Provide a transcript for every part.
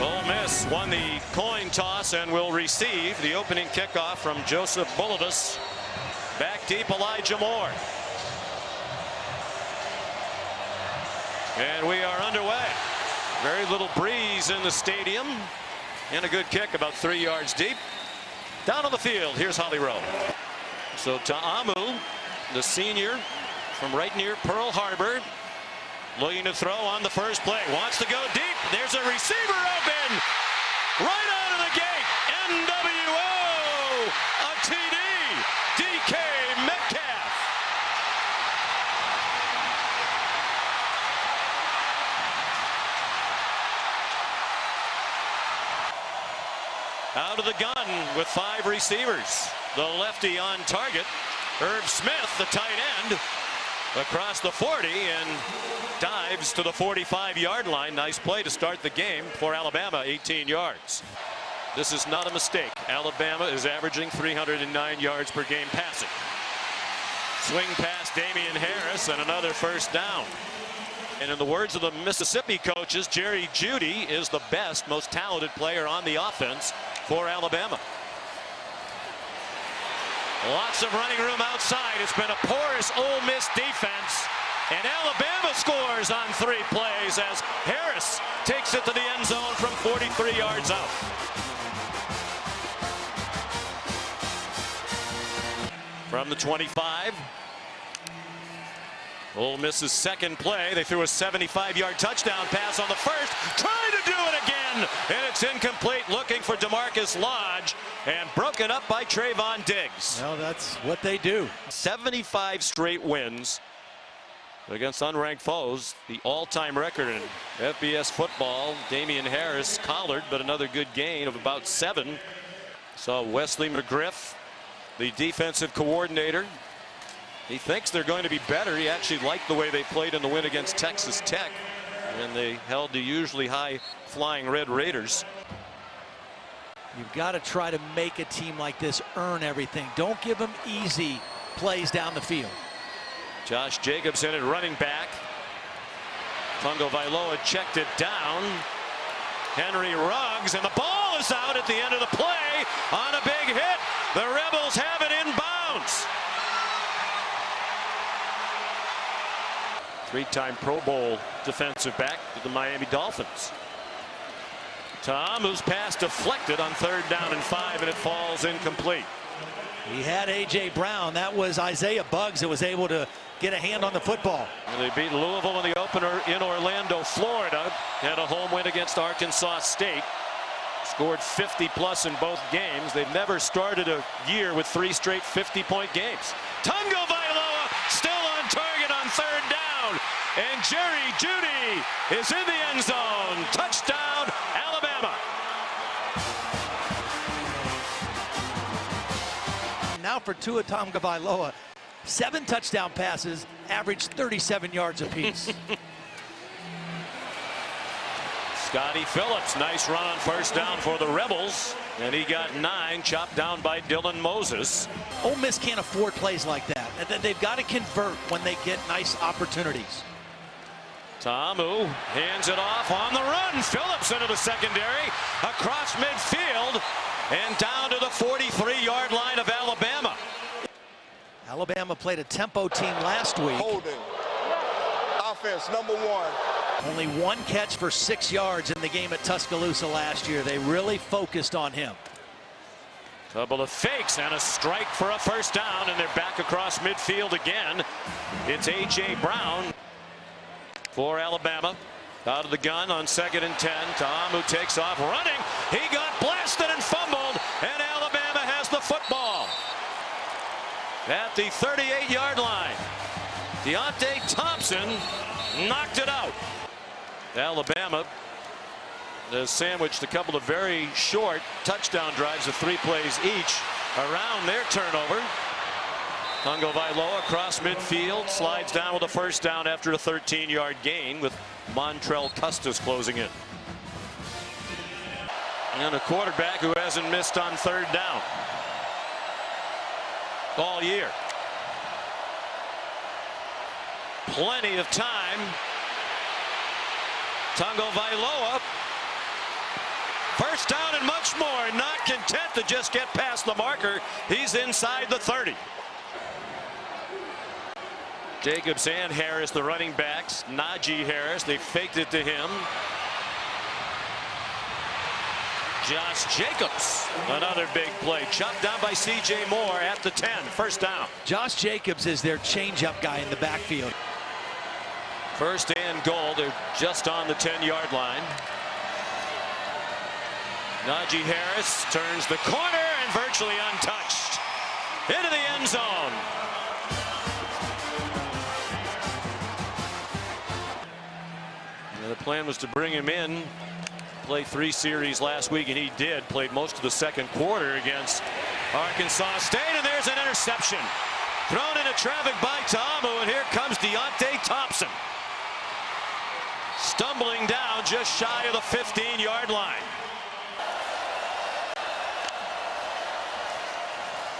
Ole Miss won the coin toss and will receive the opening kickoff from Joseph Bulovas. Back deep, Elijah Moore. And we are underway. Very little breeze in the stadium. And a good kick about 3 yards deep. Down on the field, here's Holly Rowe. So Ta'amu, the senior from right near Pearl Harbor, looking to throw on the first play. Wants to go deep. There's a receiver open. Right out of the gate. NWO. A TD. DK Metcalf. Out of the gun with 5 receivers. The lefty on target. Herb Smith, the tight end, across the 40 and dives to the 45-yard line. Nice play to start the game for Alabama, 18 yards. This is not a mistake. Alabama is averaging 309 yards per game passing. Swing past Damian Harris and another first down. And in the words of the Mississippi coaches, Jerry Jeudy is the best, most talented player on the offense for Alabama. Lots of running room outside. It's been a porous Ole Miss defense. And Alabama scores on 3 plays as Harris takes it to the end zone from 43 yards out. From the 25. Ole Miss's second play. They threw a 75-yard touchdown pass on the first. Trying to do it again. And it's incomplete, looking for DeMarcus Lodge. And broken up by Trayvon Diggs. Well, that's what they do. 75 straight wins against unranked foes. The all-time record in FBS football. Damian Harris collared, but another good gain of about 7. So Wesley McGriff, the defensive coordinator, he thinks they're going to be better. He actually liked the way they played in the win against Texas Tech. And they held the usually high-flying Red Raiders. You've got to try to make a team like this earn everything. Don't give them easy plays down the field. Josh Jacobson at running back. Tungo Vailoa checked it down. Henry Ruggs, and the ball is out at the end of the play on a big hit. The Rebels have it in bounds. 3-time Pro Bowl defensive back to the Miami Dolphins. Ta'amu's pass deflected on 3rd down and 5, and it falls incomplete. He had A.J. Brown. That was Isaiah Buggs that was able to get a hand on the football. And they beat Louisville in the opener in Orlando, Florida. Had a home win against Arkansas State. Scored 50+ in both games. They've never started a year with 3 straight 50-point games. Tungo Vailoa still on target on 3rd down. And Jerry Jeudy is in the end zone. Touchdown, Alabama. Now for Tua Tagovailoa, 7 touchdown passes, averaged 37 yards apiece. Scotty Phillips, nice run on 1st down for the Rebels. And he got 9, chopped down by Dylan Moses. Ole Miss can't afford plays like that. They've got to convert when they get nice opportunities. Ta'amu hands it off on the run. Phillips into the secondary, across midfield, and down to the 43-yard line of Alabama. Alabama played a tempo team last week. Holding. Offense, number 1. Only 1 catch for 6 yards in the game at Tuscaloosa last year. They really focused on him. Couple of fakes and a strike for a 1st down, and they're back across midfield again. It's A.J. Brown for Alabama. Out of the gun on 2nd and 10. Ta'amu takes off running. He got blasted and fumbled, and Alabama has the football at the 38-yard line. Deontay Thompson knocked it out. Alabama has sandwiched a couple of very short touchdown drives of 3 plays each around their turnover. Tungo Vailoa across midfield, slides down with a 1st down after a 13-yard gain, with Montrell Custis closing in. And a quarterback who hasn't missed on 3rd down all year. Plenty of time. Tungo Vailoa First down and much more. Not content to just get past the marker. He's inside the 30. Jacobs and Harris, the running backs. Najee Harris, they faked it to him. Josh Jacobs, another big play. Chopped down by C.J. Moore at the 10. First down. Josh Jacobs is their changeup guy in the backfield. First and goal. They're just on the 10-yard line. Najee Harris turns the corner and virtually untouched into the end zone. The plan was to bring him in, play 3 series last week, and he did. Played most of the second quarter against Arkansas State, and there's an interception. Thrown into traffic by Ta'amu, and here comes Deontay Thompson. Stumbling down just shy of the 15-yard line.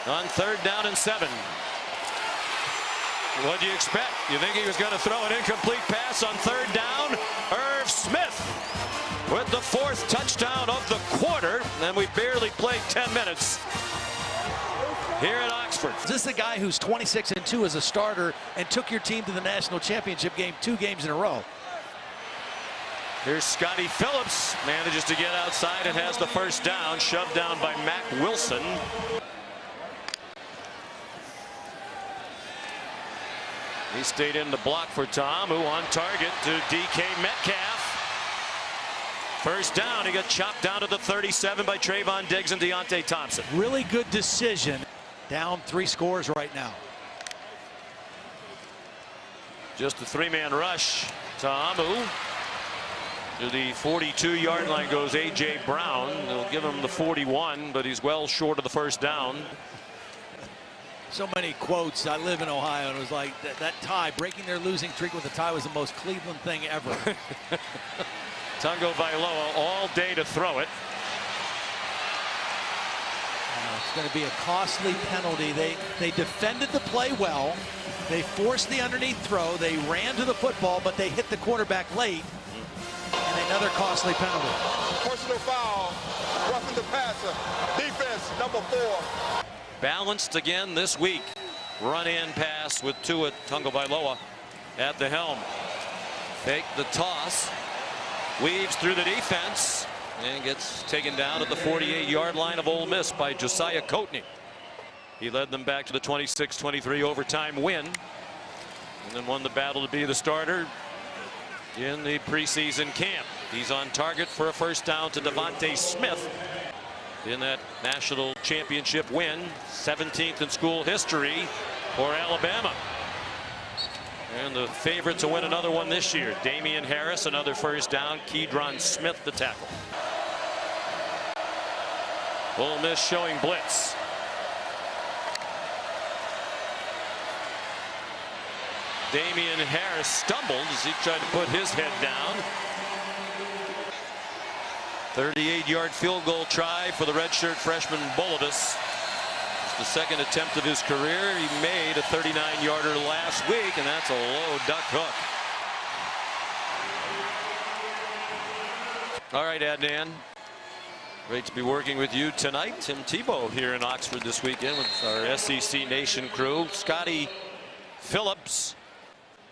On 3rd down and 7. What do you expect? You think he was going to throw an incomplete pass on 3rd down? Irv Smith with the 4th touchdown of the quarter, and we barely played 10 minutes here at Oxford. This is a guy who's 26-2 as a starter and took your team to the national championship game 2 games in a row. Here's Scotty Phillips, manages to get outside and has the first down, shoved down by Mac Wilson. He stayed in the block for Ta'amu, on target to DK Metcalf. First down, he got chopped down to the 37 by Trayvon Diggs and Deontay Thompson. Really good decision. Down 3 scores right now. Just a 3-man rush. Ta'amu. To the 42-yard line goes A.J. Brown. They'll give him the 41, but he's well short of the first down. So many quotes. I live in Ohio, and it was like that tie, breaking their losing streak with a tie, was the most Cleveland thing ever. Tungo Vailoa all day to throw it. It's going to be a costly penalty. They defended the play well. They forced the underneath throw. They ran to the football, but they hit the quarterback late. And another costly penalty. Personal foul, roughing the passer. Defense, number 4. Balanced again this week. Run in pass with Tua Tagovailoa at the helm. Fake the toss. Weaves through the defense and gets taken down at the 48-yard line of Ole Miss by Josiah Coatney. He led them back to the 26-23 overtime win, and then won the battle to be the starter in the preseason camp. He's on target for a first down to Devontae Smith in that national championship win, 17th in school history for Alabama. And the favorite to win another one this year, Damian Harris, another first down. Keydron Smith, the tackle. Ole Miss showing blitz. Damian Harris stumbled as he tried to put his head down. 38-yard field goal try for the redshirt freshman Bulovas. It's the second attempt of his career. He made a 39-yarder last week, and that's a low duck hook. All right, Adnan. Great to be working with you tonight. Tim Tebow here in Oxford this weekend with our SEC Nation crew. Scotty Phillips.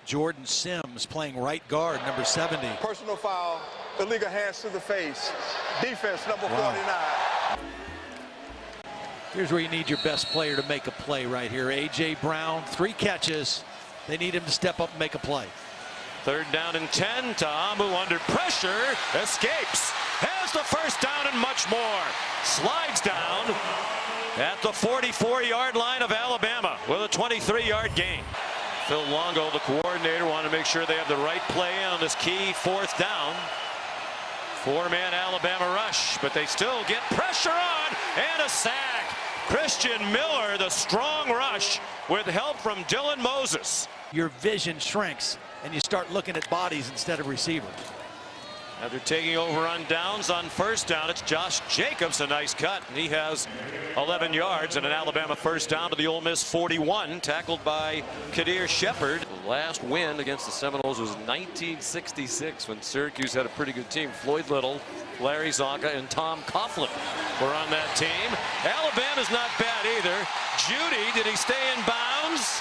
Jordan Sims playing right guard, number 70. Personal foul, illegal hands to the face. Defense, number 49. Here's where you need your best player to make a play right here. A.J. Brown, 3 catches. They need him to step up and make a play. 3rd down and 10. Ta'amu under pressure. Escapes. Has the first down and much more. Slides down at the 44-yard line of Alabama with a 23-yard gain. Phil Longo, the coordinator, wanted to make sure they have the right play on this key 4th down. 4-man Alabama rush, but they still get pressure on, and a sack. Christian Miller, the strong rush with help from Dylan Moses. Your vision shrinks, and you start looking at bodies instead of receivers. After taking over on downs on first down, it's Josh Jacobs, a nice cut, and he has 11 yards and an Alabama first down to the Ole Miss 41, tackled by Kadir Shepard. The last win against the Seminoles was 1966 when Syracuse had a pretty good team. Floyd Little, Larry Zonka, and Tom Coughlin were on that team. Alabama's not bad either. Judy, did he stay in bounds?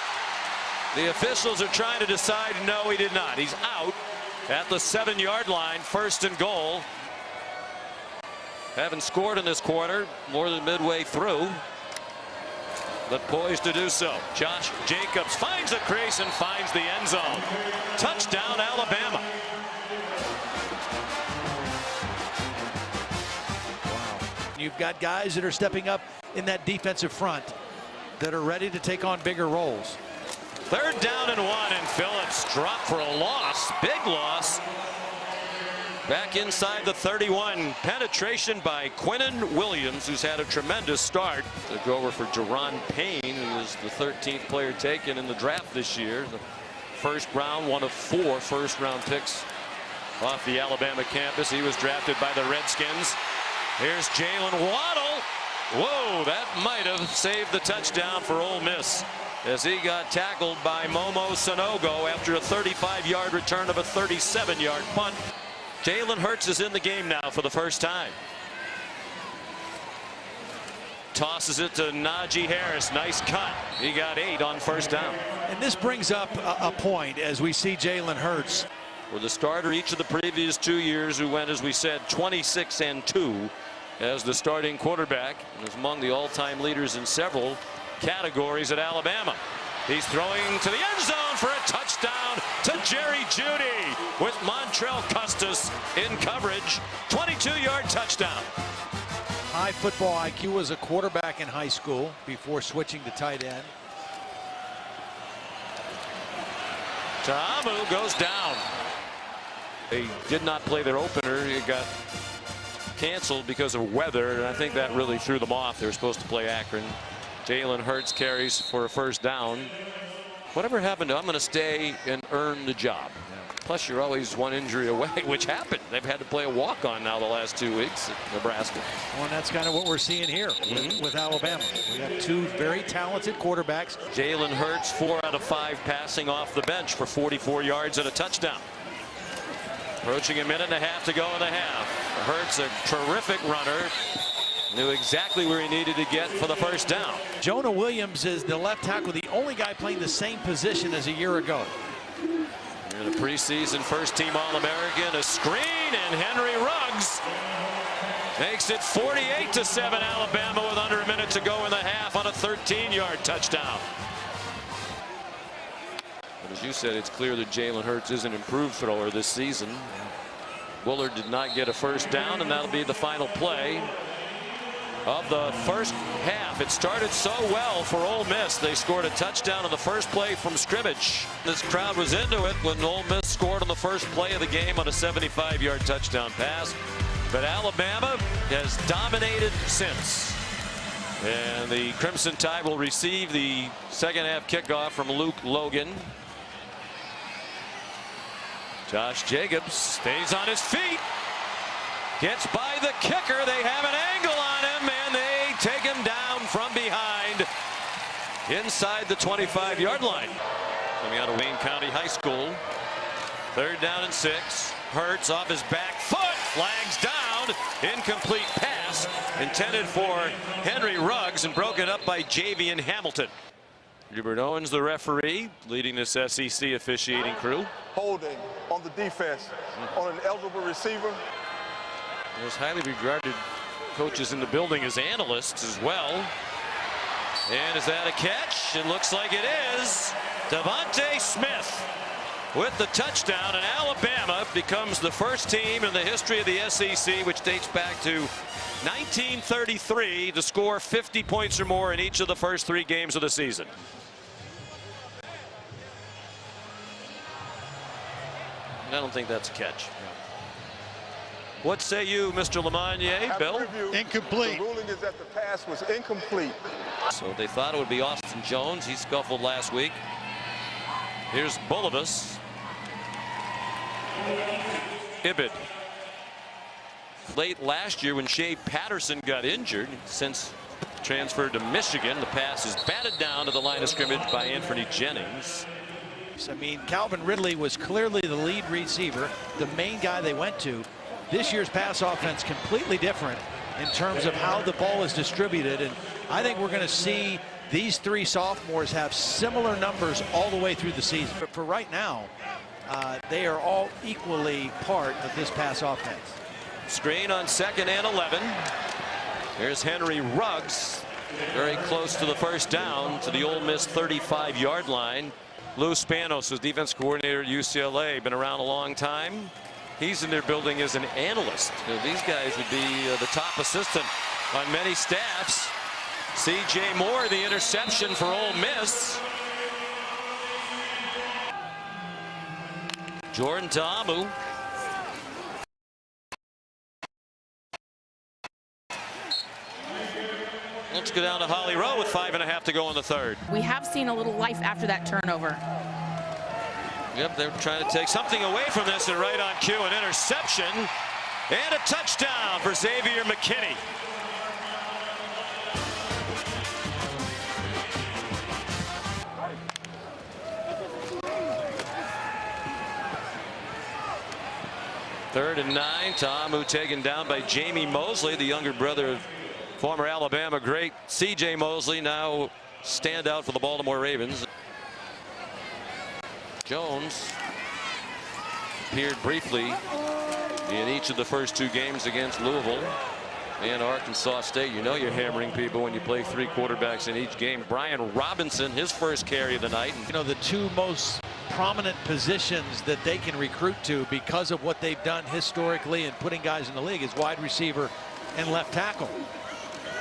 The officials are trying to decide. No, he did not. He's out at the 7-yard line, first and goal. Haven't scored in this quarter, more than midway through, but poised to do so. Josh Jacobs finds a crease and finds the end zone. Touchdown, Alabama. Wow. You've got guys that are stepping up in that defensive front that are ready to take on bigger roles. 3rd down and 1, and Phillips dropped for a loss. Big loss. Back inside the 31. Penetration by Quinnen Williams, who's had a tremendous start. Took over for Jerron Payne, who was the 13th player taken in the draft this year. The first round, one of 4 first-round picks off the Alabama campus. He was drafted by the Redskins. Here's Jalen Waddle. Whoa, that might have saved the touchdown for Ole Miss, as he got tackled by Momo Sanogo after a 35-yard return of a 37-yard punt. Jalen Hurts is in the game now for the first time. Tosses it to Najee Harris. Nice cut. He got 8 on first down. And this brings up a point as we see Jalen Hurts. For the starter each of the previous 2 years, who went, as we said, 26-2 as the starting quarterback, and is among the all-time leaders in several categories at Alabama. He's throwing to the end zone for a touchdown to Jerry Jeudy with Montrell Custis in coverage. 22-yard touchdown. High football IQ as a quarterback in high school before switching to tight end. Ta'amu goes down. They did not play their opener. It got canceled because of weather, and I think that really threw them off. They were supposed to play Akron. Jalen Hurts carries for a first down. Whatever happened to I'm going to stay and earn the job? Yeah. Plus, you're always one injury away, which happened. They've had to play a walk-on now the last 2 weeks at Nebraska. Well, and that's kind of what we're seeing here with Alabama. We got 2 very talented quarterbacks. Jalen Hurts, 4 out of 5 passing off the bench for 44 yards and a touchdown. Approaching a minute and a half to go in the half. Hurts, a terrific runner. Knew exactly where he needed to get for the first down. Jonah Williams is the left tackle, the only guy playing the same position as a year ago. In a preseason first-team All-American, a screen, and Henry Ruggs makes it 48-7 Alabama with under a minute to go in the half on a 13-yard touchdown. But as you said, it's clear that Jalen Hurts is an improved thrower this season. Willard did not get a first down, and that'll be the final play of the first half. It started so well for Ole Miss. They scored a touchdown on the first play from scrimmage. This crowd was into it when Ole Miss scored on the first play of the game on a 75-yard touchdown pass. But Alabama has dominated since. And the Crimson Tide will receive the second half kickoff from Luke Logan. Josh Jacobs stays on his feet. Gets by the kicker. They have an angle on him, and they take him down from behind inside the 25-yard line. Coming out of Wayne County High School. 3rd down and 6. Hurts off his back foot. Flags down. Incomplete pass intended for Henry Ruggs and broken up by Javian Hamilton. Hubert Owens, the referee, leading this SEC officiating crew. Holding on the defense on an eligible receiver. Those highly regarded coaches in the building as analysts as well. And is that a catch? It looks like it is. Devontae Smith with the touchdown, and Alabama becomes the first team in the history of the SEC, which dates back to 1933, to score 50 points or more in each of the first 3 games of the season. I don't think that's a catch. What say you, Mr. Lamagnier? Bill? Incomplete. The ruling is that the pass was incomplete. So they thought it would be Austin Jones. He scuffled last week. Here's Bulovas. Ibid Late last year when Shea Patterson got injured, since transferred to Michigan, the pass is batted down to the line of scrimmage by Anthony Jennings. I mean, Calvin Ridley was clearly the lead receiver, the main guy they went to. This year's pass offense completely different in terms of how the ball is distributed, and I think we're going to see these three sophomores have similar numbers all the way through the season. But for right now, they are all equally part of this pass offense. Screen on 2nd and 11. Here's Henry Ruggs, very close to the first down, to the Ole Miss 35-yard line. Lou Spanos was defense coordinator at UCLA, been around a long time. He's in their building as an analyst. These guys would be the top assistant on many staffs. C.J. Moore, the interception for Ole Miss. Jordan Ta'amu. Let's go down to Holly Rowe with 5.5 to go in the third. We have seen a little life after that turnover. Yep, they're trying to take something away from this, and right on cue, an interception and a touchdown for Xavier McKinney. Third and 9. Ta'amu taken down by Jamie Mosley, the younger brother of former Alabama great C.J. Mosley, now standout for the Baltimore Ravens. Jones appeared briefly in each of the first 2 games against Louisville and Arkansas State. You know you're hammering people when you play 3 quarterbacks in each game. Brian Robinson, his first carry of the night. You know, the 2 most prominent positions that they can recruit to because of what they've done historically and putting guys in the league is wide receiver and left tackle.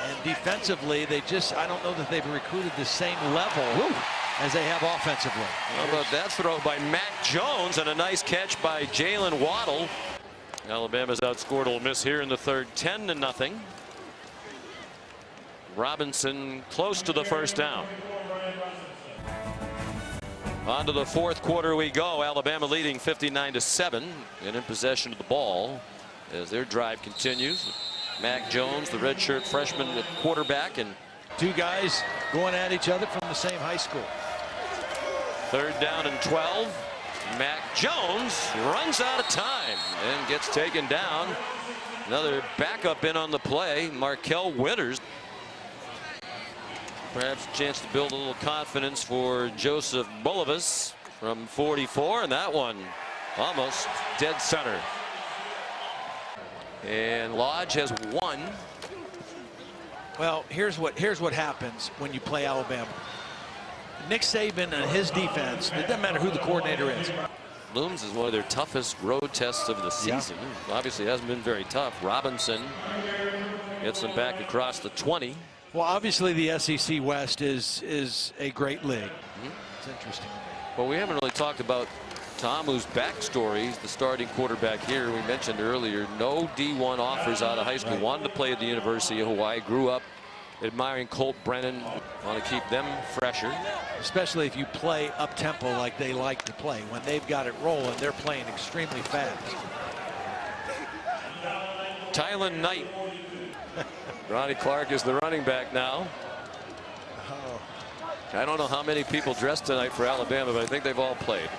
And defensively, they just, I don't know that they've recruited the same level as they have offensively. How about that throw by Mac Jones and a nice catch by Jalen Waddle. Alabama's outscored Ole Miss here in the third, 10-0. Robinson close to the first down. On to the fourth quarter we go. Alabama leading 59-7 and in possession of the ball as their drive continues. Mac Jones, the redshirt freshman at quarterback, and 2 guys going at each other from the same high school. Third down and 12. Mac Jones runs out of time and gets taken down. Another backup in on the play, Markel Winters. Perhaps a chance to build a little confidence for Joseph Bulovas from 44, and that one almost dead center. And Lodge has 1. Well, here's what happens when you play Alabama. Nick Saban and his defense, it doesn't matter who the coordinator is. Looms is one of their toughest road tests of the season. Yeah. Obviously hasn't been very tough. Robinson gets them back across the 20. Well, obviously the SEC West is a great league. It's interesting. Well, we haven't really talked about Ta'amu's backstory. He's the starting quarterback here. We mentioned earlier, no D1 offers out of high school. Right. Wanted to play at the University of Hawaii. Grew up admiring Colt Brennan. Want to keep them fresher. Especially if you play up-tempo like they like to play. When they've got it rolling, they're playing extremely fast. Tylen Knight. Ronnie Clark is the running back now. I don't know how many people dressed tonight for Alabama, but I think they've all played.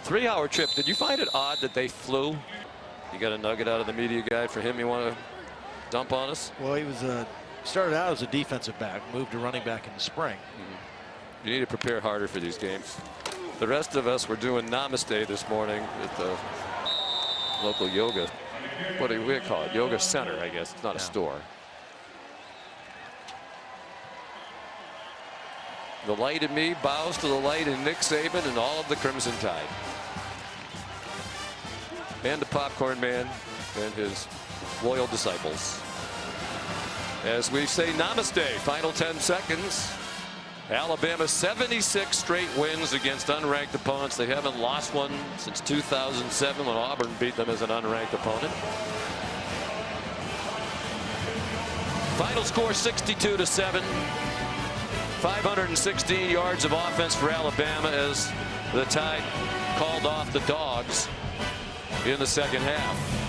3-hour trip. Did you find it odd that they flew? You got a nugget out of the media guy for him you want to dump on us? Well, he was started out as a defensive back, moved to running back in the spring. You need to prepare harder for these games. The rest of us were doing namaste this morning at the local yoga. What do we call it? Yoga center, I guess. It's not a store. The light in me bows to the light in Nick Saban and all of the Crimson Tide. And the Popcorn Man and his loyal disciples. As we say namaste, final 10 seconds. Alabama 76 straight wins against unranked opponents. They haven't lost one since 2007 when Auburn beat them as an unranked opponent. Final score 62-7. 516 yards of offense for Alabama as the Tide called off the Dogs in the second half.